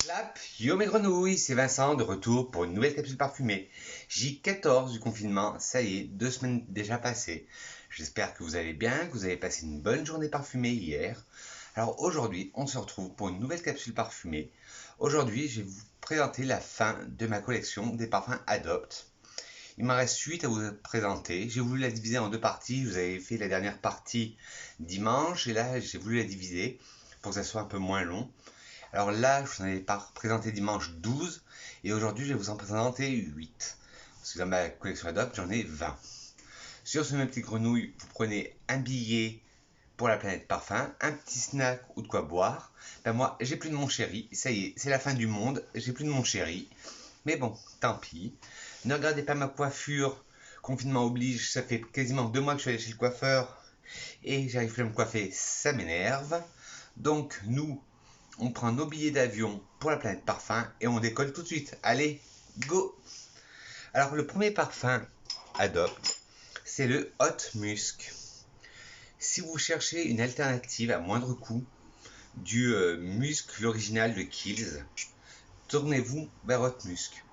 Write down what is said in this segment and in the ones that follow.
Clap, yo mes grenouilles, c'est Vincent de retour pour une nouvelle capsule parfumée. J14 du confinement, ça y est, 2 semaines déjà passées. J'espère que vous allez bien, que vous avez passé une bonne journée parfumée hier. Alors aujourd'hui, on se retrouve pour une nouvelle capsule parfumée. Aujourd'hui, je vais vous présenter la fin de ma collection des parfums Adopt. Il m'en reste 8 à vous présenter. J'ai voulu la diviser en deux parties. Je vous avais fait la dernière partie dimanche et là, j'ai voulu la diviser pour que ça soit un peu moins long. Alors là, je vous en avais présenté dimanche 12 et aujourd'hui, je vais vous en présenter 8. Parce que dans ma collection Adopt, j'en ai 20. Sur ce, mes petites grenouilles, vous prenez un billet pour la planète parfum, un petit snack ou de quoi boire. Ben moi, j'ai plus de mon chéri. Ça y est, c'est la fin du monde. J'ai plus de mon chéri. Mais bon, tant pis. Ne regardez pas ma coiffure. Confinement oblige, ça fait quasiment 2 mois que je suis allé chez le coiffeur et j'arrive plus à me coiffer, ça m'énerve. Donc nous, on prend nos billets d'avion pour la planète parfum et on décolle tout de suite. Allez, go! Alors le premier parfum Adopt, c'est le Hot Musk. Si vous cherchez une alternative à moindre coût du Musk, l'original de Kiehl's, tournez-vous vers Hot Musk.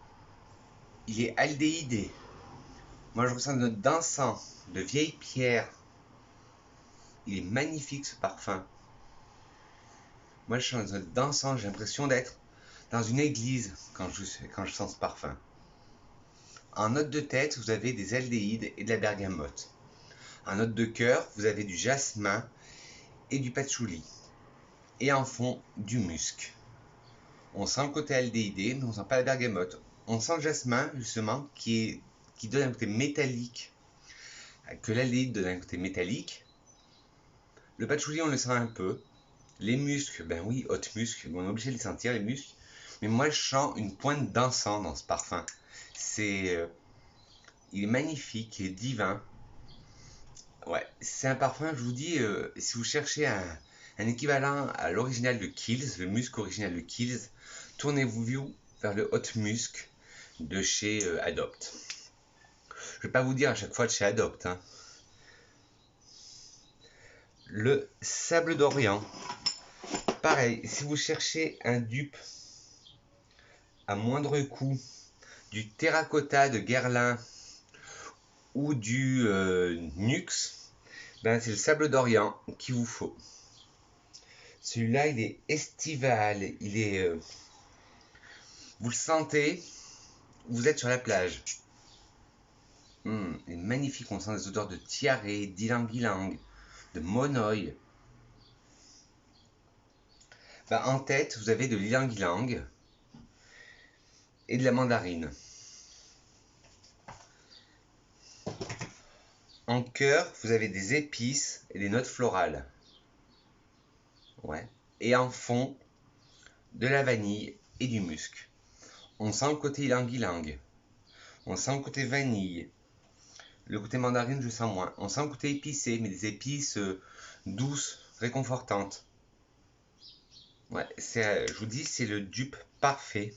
Il est aldéhydé. Moi je ressens notre d'encens, de vieille pierre. Il est magnifique ce parfum. Moi je sens notre d'encens, j'ai l'impression d'être dans une église quand je sens ce parfum. En note de tête, vous avez des aldéhydes et de la bergamote. En note de cœur, vous avez du jasmin et du patchouli. Et en fond, du musc. On sent le côté aldéhydé, mais on sent pas la bergamote. On sent le jasmin, justement, qui donne un côté métallique. Que l'aldéhyde donne un côté métallique. Le patchouli, on le sent un peu. Les muscs, ben oui, hot musc, on est obligé de les sentir, les muscs. Mais moi, je sens une pointe d'encens dans ce parfum. Il est magnifique, il est divin. Ouais, c'est un parfum, je vous dis, si vous cherchez un équivalent à l'original de Kiehl's, le musc original de Kiehl's, tournez-vous vers le Hot Musk de chez Adopt. Je vais pas vous dire à chaque fois de chez Adopt. Hein. Le Sable d'Orient. Pareil, si vous cherchez un dupe à moindre coût du terracotta de Guerlain ou du Nuxe, ben c'est le Sable d'Orient qu'il vous faut. Celui-là, il est estival, il est... vous le sentez, vous êtes sur la plage. Il est magnifique, on sent des odeurs de tiare, d'ylang-ylang, de monoï. Ben, en tête, vous avez de l'ylang-ylang et de la mandarine. En cœur, vous avez des épices et des notes florales. Ouais. Et en fond, de la vanille et du musc. On sent le côté ylang-ylang. On sent le côté vanille. Le côté mandarine, je sens moins. On sent le côté épicé, mais des épices douces, réconfortantes. Ouais, je vous dis, c'est le dupe parfait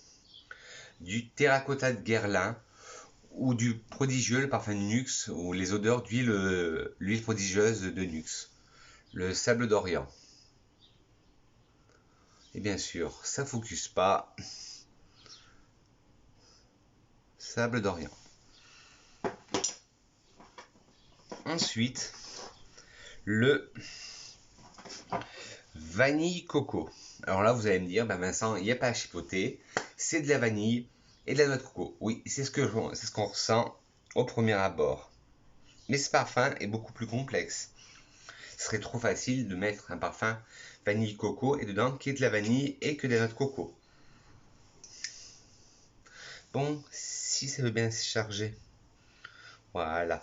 du terracotta de Guerlain ou du prodigieux, le parfum de Nuxe, ou les odeurs l'huile prodigieuse de Nuxe. Le Sable d'Orient. Et bien sûr, ça focus pas. Sable d'Orient. Ensuite, le vanille coco. Alors là, vous allez me dire, ben Vincent, il n'y a pas à chipoter, c'est de la vanille et de la noix de coco. Oui, c'est ce qu'on ressent au premier abord. Mais ce parfum est beaucoup plus complexe. Ce serait trop facile de mettre un parfum vanille coco et dedans qu'il y ait de la vanille et que des noix de coco. Bon, si ça veut bien se charger. Voilà.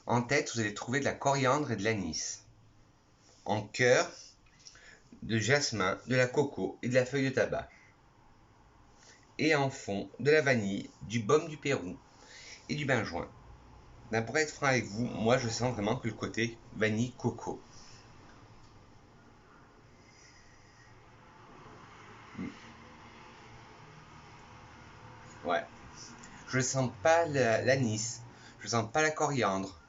En tête, vous allez trouver de la coriandre et de l'anis. En cœur, de jasmin, de la coco et de la feuille de tabac. Et en fond, de la vanille, du baume du Pérou et du benjoin. Ben, pour être franc avec vous, moi je sens vraiment que le côté vanille coco. Ouais. Je sens pas l'anis, je sens pas la coriandre,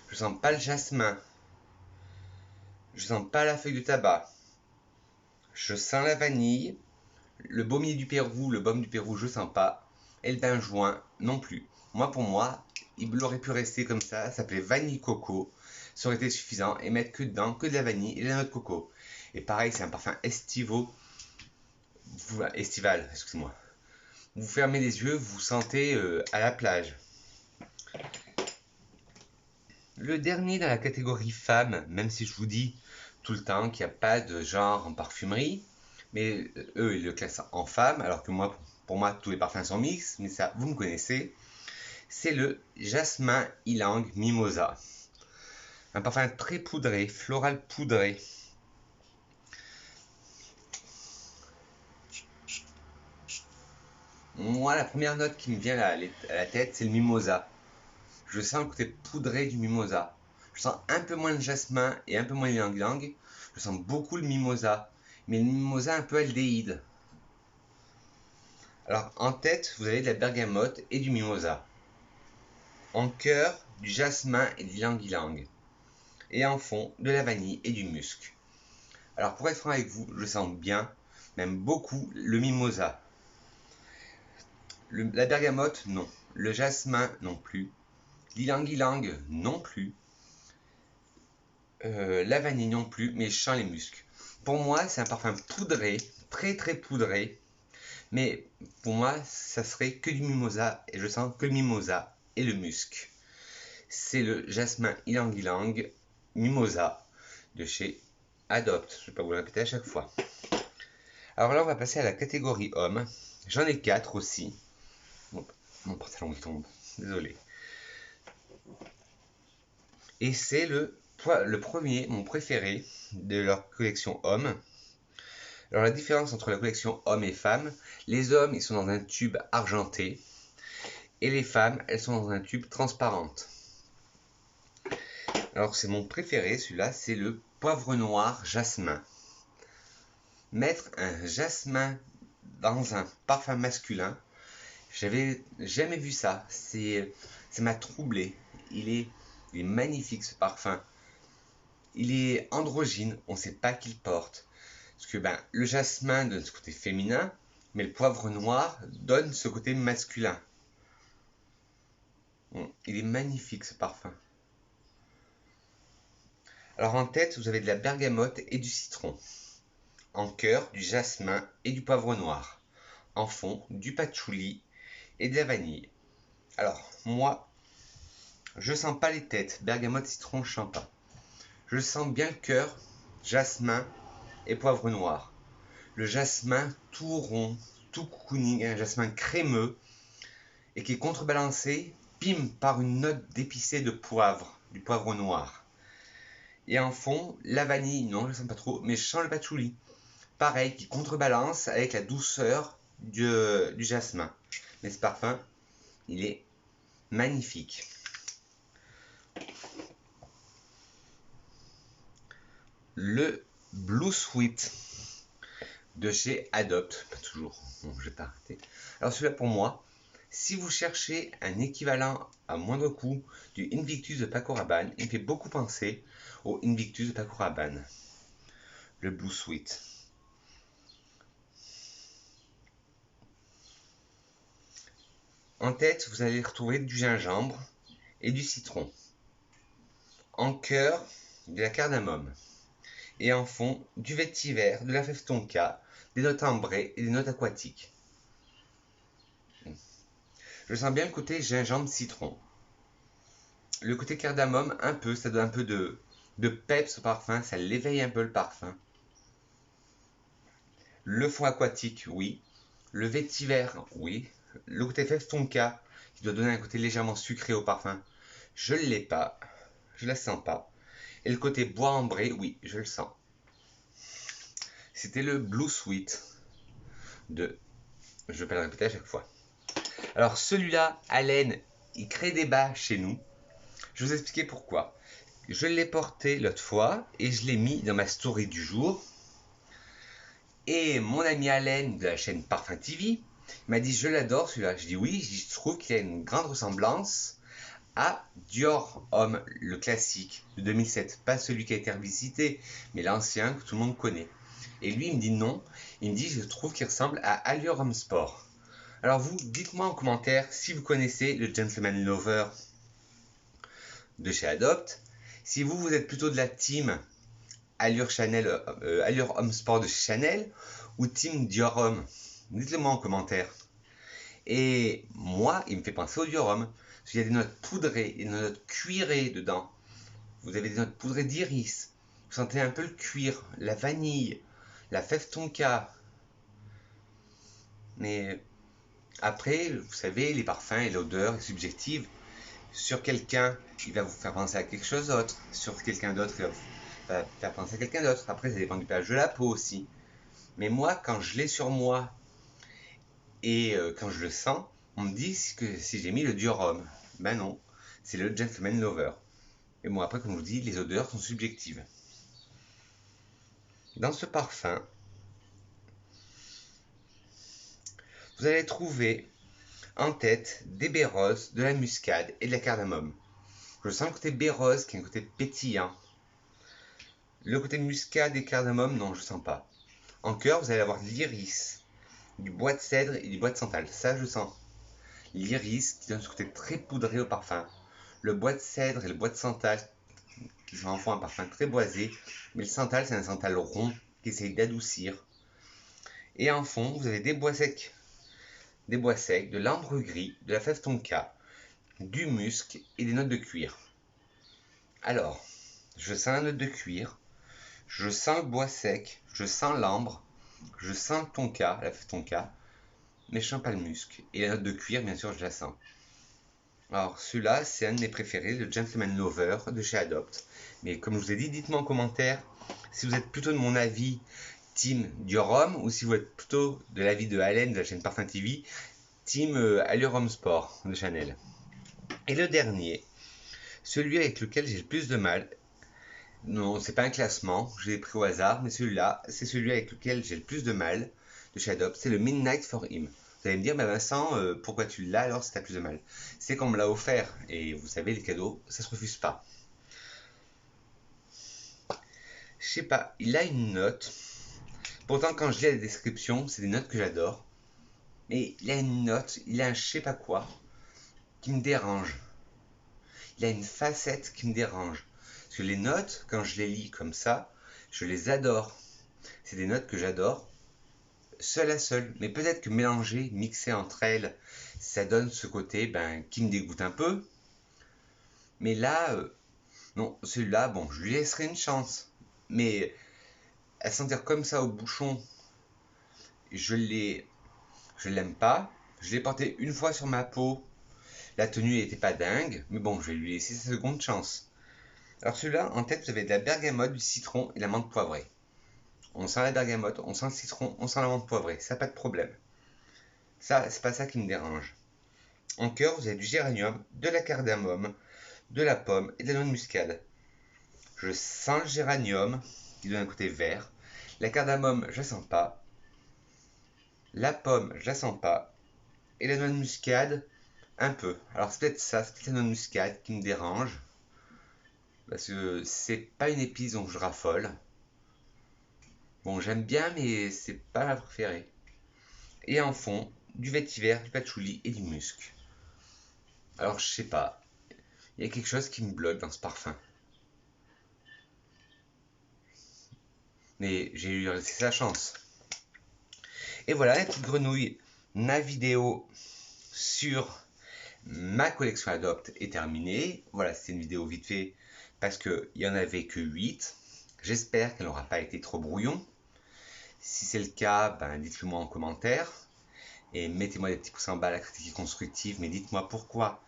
je sens pas le jasmin, je sens pas la feuille de tabac. Je sens la vanille, Le baumier du Pérou, le baume du Pérou, je sens pas. Et le benjoin non plus. Pour moi, il aurait pu rester comme ça s'appelait vanille coco. Ça aurait été suffisant et mettre que dedans, que de la vanille et de la noix de coco. Et pareil, c'est un parfum estival, excusez-moi. Vous fermez les yeux, vous sentez à la plage. Le dernier dans la catégorie femme, même si je vous dis tout le temps qu'il n'y a pas de genre en parfumerie, mais eux ils le classent en femme, alors que moi, pour moi tous les parfums sont mixtes, mais ça vous me connaissez, c'est le Jasmin Ylang Mimosa. Un parfum très poudré, floral poudré. Moi, la première note qui me vient à la tête, c'est le mimosa. Je sens le côté poudré du mimosa. Je sens un peu moins de jasmin et un peu moins de ylang-ylang. Je sens beaucoup le mimosa, mais le mimosa un peu aldéhyde. Alors en tête, vous avez de la bergamote et du mimosa. En cœur, du jasmin et du ylang-ylang. Et en fond, de la vanille et du musc. Alors pour être franc avec vous, je sens bien, même beaucoup, le mimosa. La bergamote, non. Le jasmin, non plus. L'ylang-ylang, non plus. La vanille, non plus. Mais je sens les muscs. Pour moi, c'est un parfum poudré, très très poudré. Mais pour moi, ça serait que du mimosa. Et je sens que le mimosa et le musc. C'est le jasmin ylang-ylang mimosa de chez Adopt. Je ne vais pas vous le répéter à chaque fois. Alors là, on va passer à la catégorie homme. J'en ai 4 aussi. Mon pantalon tombe. Désolé. Et c'est le premier, mon préféré de leur collection homme. Alors la différence entre la collection homme et femme, les hommes ils sont dans un tube argenté et les femmes elles sont dans un tube transparente. Alors c'est mon préféré, celui-là c'est le poivre noir jasmin. Mettre un jasmin dans un parfum masculin, j'avais jamais vu ça, ça m'a troublé. Il est magnifique ce parfum. Il est androgyne, on ne sait pas qui le porte. Parce que le jasmin donne ce côté féminin, mais le poivre noir donne ce côté masculin. Il est magnifique ce parfum. Alors en tête, vous avez de la bergamote et du citron. En cœur, du jasmin et du poivre noir. En fond, du patchouli et de la vanille. Alors, moi, je sens pas les têtes. Bergamote, citron, je sens pas. Je sens bien le cœur, jasmin et poivre noir. Le jasmin tout rond, tout cocooning, un jasmin crémeux et qui est contrebalancé, par une note d'épicé de poivre, du poivre noir. Et en fond, la vanille, non, je ne sens pas trop, mais je sens le patchouli. Pareil, qui contrebalance avec la douceur du jasmin. Mais ce parfum, il est magnifique. Le Blue Sweet de chez Adopt, pas toujours, bon, je vais pas arrêter. Alors celui-là pour moi, si vous cherchez un équivalent à moindre coût du Invictus de Paco Rabanne, il me fait beaucoup penser au Invictus de Paco Rabanne, le Blue Sweet. En tête, vous allez retrouver du gingembre et du citron. En cœur, de la cardamome. Et en fond, du vétiver, de la fève tonka, des notes ambrées et des notes aquatiques. Je sens bien le côté gingembre-citron. Le côté cardamome, un peu, ça donne un peu de peps au parfum, ça l'éveille un peu le parfum. Le fond aquatique, oui. Le vétiver, oui. Le côté fève tonka, qui doit donner un côté légèrement sucré au parfum, je ne l'ai pas, je ne la sens pas. Et le côté bois ambré, oui, je le sens. C'était le Blue Sweet de... Je ne vais pas le répéter à chaque fois. Alors celui-là, Allen, il crée des bas chez nous. Je vais vous expliquer pourquoi. Je l'ai porté l'autre fois et je l'ai mis dans ma story du jour. Et mon ami Allen de la chaîne Parfum TV m'a dit je l'adore celui-là. Je dis oui, je trouve qu'il a une grande ressemblance à Dior Homme, le classique de 2007. Pas celui qui a été revisité, mais l'ancien que tout le monde connaît. Et lui, il me dit non. Il me dit, je trouve qu'il ressemble à Allure Homme Sport. Alors vous, dites-moi en commentaire si vous connaissez le Gentleman Lover de chez Adopt. Si vous, vous êtes plutôt de la team Allure Homme Sport de chez Chanel ou team Dior Homme. Dites-le moi en commentaire. Et moi, il me fait penser au Dior Homme. Parce qu'il y a des notes poudrées, des notes cuirées dedans. Vous avez des notes poudrées d'iris. Vous sentez un peu le cuir, la vanille, la fève tonka. Mais après, vous savez, les parfums et l'odeur est subjective. Sur quelqu'un, il va vous faire penser à quelque chose d'autre. Sur quelqu'un d'autre, il va vous faire penser à quelqu'un d'autre. Après, ça dépend du pH de la peau aussi. Mais moi, quand je l'ai sur moi et quand je le sens, on me dit que si j'ai mis le Dior Homme. Ben non, c'est le Gentleman Lover. Et bon, après, comme je vous dis, les odeurs sont subjectives. Dans ce parfum, vous allez trouver en tête des baies roses, de la muscade et de la cardamome. Je sens le côté baie rose qui est un côté pétillant. Le côté muscade et cardamome, non, je sens pas. En cœur, vous allez avoir de l'iris, du bois de cèdre et du bois de santal. Ça, je sens. L'iris qui donne ce côté très poudré au parfum. Le bois de cèdre et le bois de santal qui en font un parfum très boisé. Mais le santal, c'est un santal rond qui essaye d'adoucir. Et en fond, vous avez des bois secs, de l'ambre gris, de la fève tonka, du musc et des notes de cuir. Alors, je sens la note de cuir, je sens le bois sec, je sens l'ambre, je sens le tonka, la fève tonka, mais je sens pas le musc. Et la note de cuir, bien sûr, je la sens. Alors, celui-là, c'est un de mes préférés, le Gentleman Lover de chez Adopt. Mais comme je vous ai dit, dites-moi en commentaire si vous êtes plutôt de mon avis team Dior Homme ou si vous êtes plutôt de l'avis de Allen de la chaîne Parfum TV, team Allure Homme Sport de Chanel. Et le dernier, celui avec lequel j'ai le plus de mal, non, c'est pas un classement, je l'ai pris au hasard, mais celui-là, c'est celui avec lequel j'ai le plus de mal de chez Adopt, c'est le Midnight for Him. Vous allez me dire, mais Vincent, pourquoi tu l'as alors si t'as plus de mal? C'est qu'on me l'a offert, et vous savez, les cadeaux, ça se refuse pas. Je sais pas, il a une note. Pourtant, quand je lis la description, c'est des notes que j'adore. Mais il a une note, il a un je sais pas quoi qui me dérange. Il a une facette qui me dérange. Parce que les notes, quand je les lis comme ça, je les adore. C'est des notes que j'adore, seule à seule. Mais peut-être que mélangées, mixées entre elles, ça donne ce côté qui me dégoûte un peu. Mais là, non, celui-là, bon, je lui laisserai une chance. Mais à sentir comme ça au bouchon, je l'aime pas. Je l'ai porté une fois sur ma peau. La tenue n'était pas dingue, mais bon, je vais lui laisser sa seconde chance. Alors celui-là, en tête, vous avez de la bergamote, du citron et la menthe poivrée. On sent la bergamote, on sent le citron, on sent la menthe poivrée, ça pas de problème. Ça, c'est pas ça qui me dérange. En cœur, vous avez du géranium, de la cardamome, de la pomme et de la noix de muscade. Je sens le géranium, qui donne un côté vert. La cardamome, je la sens pas. La pomme, je la sens pas. Et la noix de muscade, un peu. Alors c'est peut-être ça, c'est peut-être la noix de muscade qui me dérange. Parce que c'est pas une épice dont je raffole. Bon, j'aime bien, mais c'est pas ma préférée. Et en fond, du vétiver, du patchouli et du musc. Alors je sais pas, il y a quelque chose qui me bloque dans ce parfum. Mais j'ai eu laissé sa chance. Et voilà, la petite grenouille, ma vidéo sur ma collection Adopt est terminée. Voilà, c'est une vidéo vite fait parce qu'il n'y en avait que 8. J'espère qu'elle n'aura pas été trop brouillon. Si c'est le cas, dites-le moi en commentaire. Et mettez-moi des petits pouces en bas, la critique est constructive, mais dites-moi pourquoi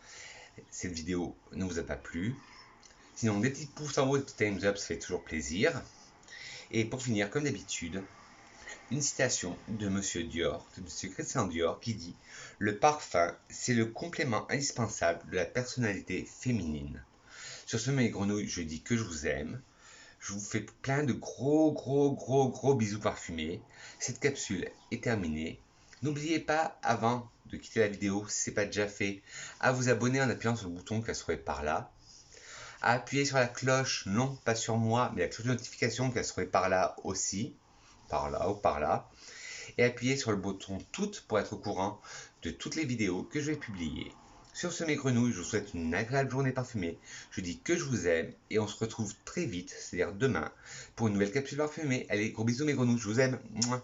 cette vidéo ne vous a pas plu. Sinon, des petits pouces en haut et des thumbs up, ça fait toujours plaisir. Et pour finir, comme d'habitude, une citation de Monsieur Dior, de Monsieur Christian Dior, qui dit « Le parfum, c'est le complément indispensable de la personnalité féminine. » Sur ce, mes grenouilles, je dis que je vous aime. Je vous fais plein de gros bisous parfumés. Cette capsule est terminée. N'oubliez pas, avant de quitter la vidéo, si ce n'est pas déjà fait, à vous abonner en appuyant sur le bouton qui se trouve par là. À appuyer sur la cloche, non pas sur moi, mais la cloche de notification qui se trouve par là aussi. par là ou par là. Et appuyez sur le bouton toutes pour être au courant de toutes les vidéos que je vais publier. Sur ce mes grenouilles, je vous souhaite une agréable journée parfumée. Je dis que je vous aime et on se retrouve très vite, c'est-à-dire demain, pour une nouvelle capsule parfumée. Allez, gros bisous mes grenouilles, je vous aime. Mouah.